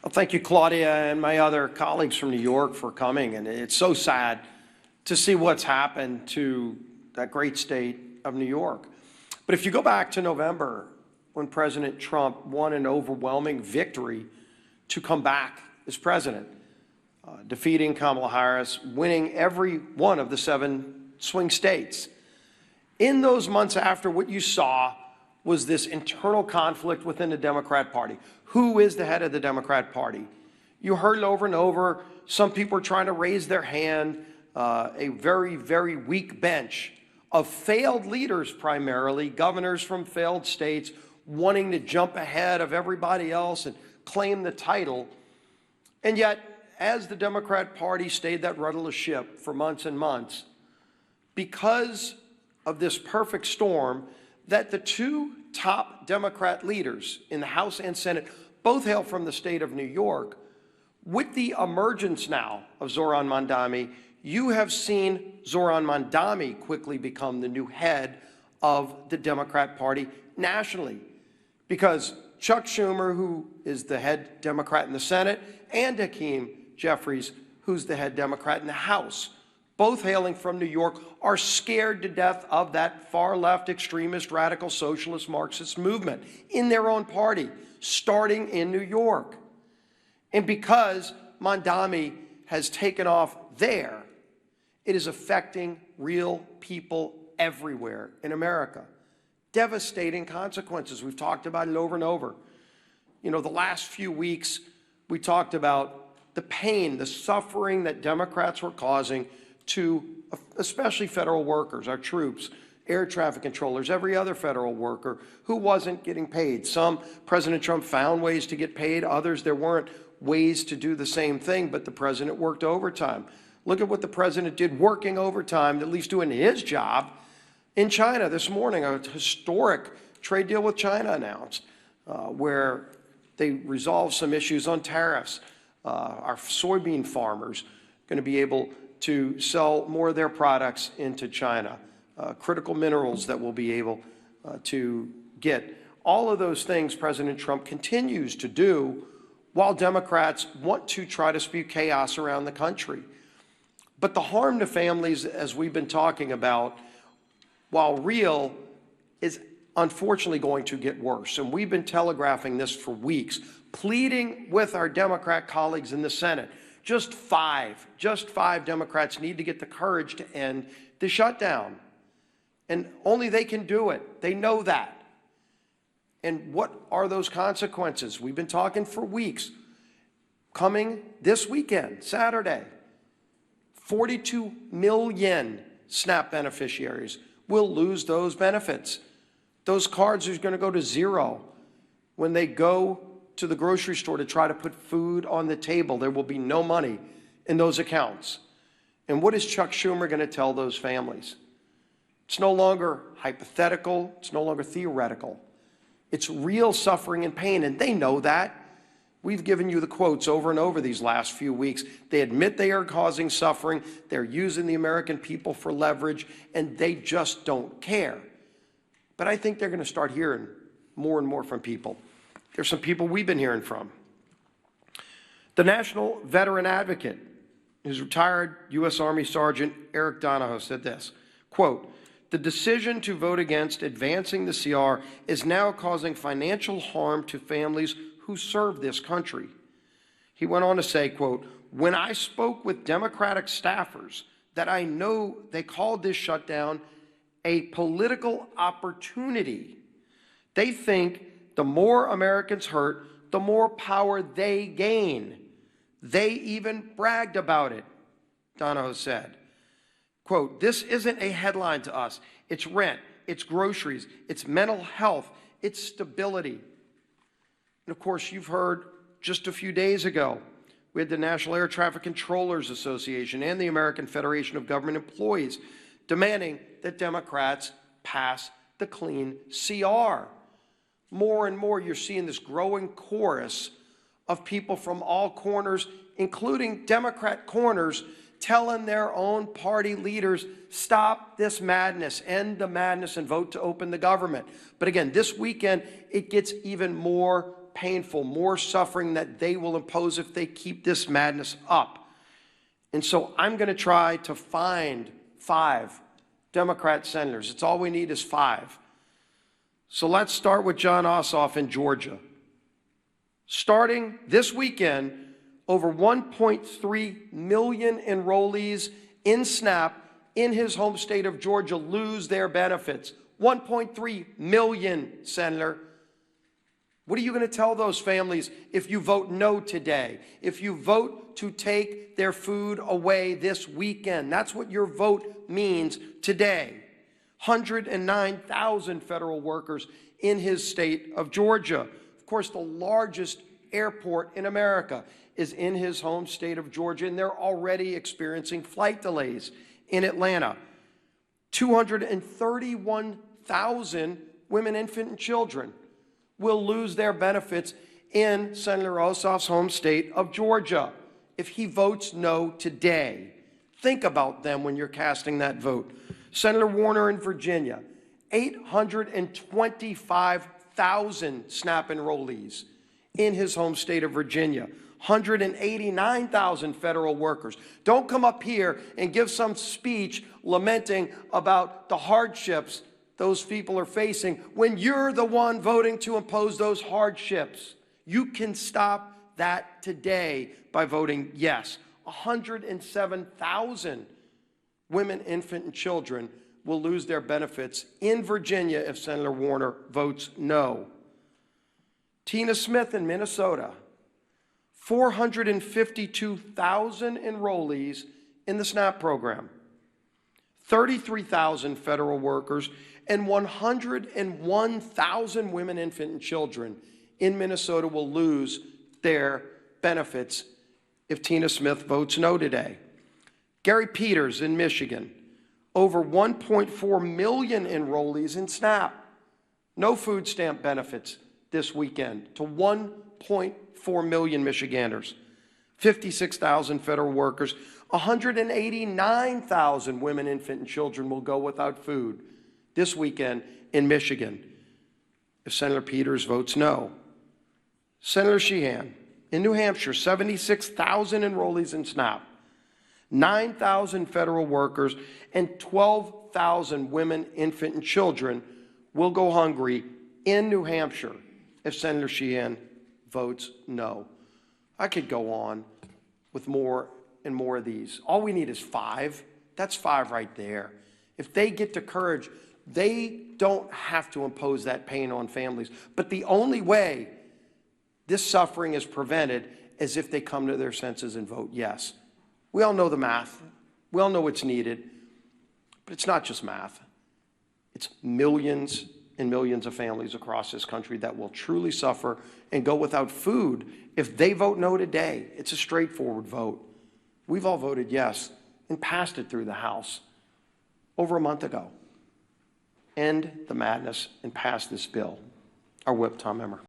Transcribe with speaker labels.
Speaker 1: Well, thank you, Claudia, and my other colleagues from New York for coming. And it's so sad to see what's happened to that great state of New York. But if you go back to November, when President Trump won an overwhelming victory to come back as president, defeating Kamala Harris, winning every one of the 7 swing states. In those months after, what you saw was this internal conflict within the Democrat Party. Who is the head of the Democrat Party? You heard it over and over. Some people are trying to raise their hand. A very, very weak bench of failed leaders, primarily governors from failed states, wanting to jump ahead of everybody else and claim the title. And yet, as the Democrat Party stayed that rudderless ship for months and months, because of this perfect storm, that the 2 top Democrat leaders in the House and Senate both hail from the state of New York. With the emergence now of Zohran Mamdani, you have seen Zohran Mamdani quickly become the new head of the Democrat Party nationally, because Chuck Schumer, who is the head Democrat in the Senate, and Hakeem Jeffries, who's the head Democrat in the House, both hailing from New York, are scared to death of that far-left extremist, radical, socialist, Marxist movement in their own party, starting in New York. And because Mamdani has taken off there, it is affecting real people everywhere in America. Devastating consequences. We've talked about it over and over. You know, the last few weeks, we talked about the pain, the suffering that Democrats were causing to especially federal workers, our troops, air traffic controllers, every other federal worker who wasn't getting paid. Some, President Trump found ways to get paid. Others, there weren't ways to do the same thing, but the president worked overtime. Look at what the president did working overtime, at least doing his job, in China this morning. A historic trade deal with China announced, where they resolved some issues on tariffs. Our soybean farmers going to be able to sell more of their products into China. Critical minerals that we'll be able to get. All of those things President Trump continues to do while Democrats want to try to spew chaos around the country. But the harm to families, as we've been talking about, while real, is unfortunately going to get worse. And we've been telegraphing this for weeks, pleading with our Democrat colleagues in the Senate. Just five Democrats need to get the courage to end the shutdown. And only they can do it. They know that. And what are those consequences? We've been talking for weeks. Coming this weekend, Saturday, 42 million SNAP beneficiaries will lose those benefits. Those cards are going to go to zero. When they go to the grocery store to try to put food on the table, there will be no money in those accounts. And what is Chuck Schumer going to tell those families? It's no longer hypothetical. It's no longer theoretical. It's real suffering and pain, and they know that. We've given you the quotes over and over these last few weeks. They admit they are causing suffering. They're using the American people for leverage, and they just don't care. But I think they're going to start hearing more and more from people. There's some people we've been hearing from. The National Veteran Advocate, his retired U.S. Army Sergeant Eric Donahoe, said this, quote, "The decision to vote against advancing the CR is now causing financial harm to families who serve this country." He went on to say, quote, "When I spoke with Democratic staffers that I know they called this shutdown a political opportunity. They think the more Americans hurt, the more power they gain. They even bragged about it," Donahoe said. Quote, "This isn't a headline to us. It's rent, it's groceries, it's mental health, it's stability." And of course, you've heard just a few days ago, we had the National Air Traffic Controllers Association and the American Federation of Government Employees demanding that Democrats pass the clean CR. More and more, you're seeing this growing chorus of people from all corners, including Democrat corners, telling their own party leaders, stop this madness, end the madness, and vote to open the government. But again, this weekend, it gets even more painful, more suffering that they will impose if they keep this madness up. And so I'm going to try to find 5 Democrat senators. It's all we need is 5. So let's start with Jon Ossoff in Georgia. Starting this weekend, over 1.3 million enrollees in SNAP in his home state of Georgia lose their benefits. 1.3 million, Senator. What are you going to tell those families if you vote no today? If you vote to take their food away this weekend? That's what your vote means today. 109,000 federal workers in his state of Georgia. Of course, the largest airport in America is in his home state of Georgia, and they're already experiencing flight delays in Atlanta. 231,000 women, infant, and children will lose their benefits in Senator Ossoff's home state of Georgia if he votes no today. Think about them when you're casting that vote. Senator Warner in Virginia, 825,000 SNAP enrollees in his home state of Virginia. 189,000 federal workers. Don't come up here and give some speech lamenting about the hardships those people are facing when you're the one voting to impose those hardships. You can stop that today by voting yes. 107,000 women, infant, and children will lose their benefits in Virginia if Senator Warner votes no. Tina Smith in Minnesota, 452,000 enrollees in the SNAP program, 33,000 federal workers, and 101,000 women, infant, and children in Minnesota will lose their benefits if Tina Smith votes no today. Gary Peters in Michigan, over 1.4 million enrollees in SNAP. No food stamp benefits this weekend to 1.4 million Michiganders. 56,000 federal workers, 189,000 women, infant, and children will go without food this weekend in Michigan if Senator Peters votes no. Senator Sheehan in New Hampshire, 76,000 enrollees in SNAP, 9,000 federal workers, and 12,000 women, infant, and children will go hungry in New Hampshire if Senator Sheehan votes no. I could go on with more and more of these. All we need is 5. That's 5 right there. If they get the courage, they don't have to impose that pain on families. But the only way this suffering is prevented is if they come to their senses and vote yes. We all know the math. We all know what's needed. But it's not just math. It's millions and millions of families across this country that will truly suffer and go without food if they vote no today. It's a straightforward vote. We've all voted yes and passed it through the House over a month ago. End the madness and pass this bill. Our whip, Tom Emmer.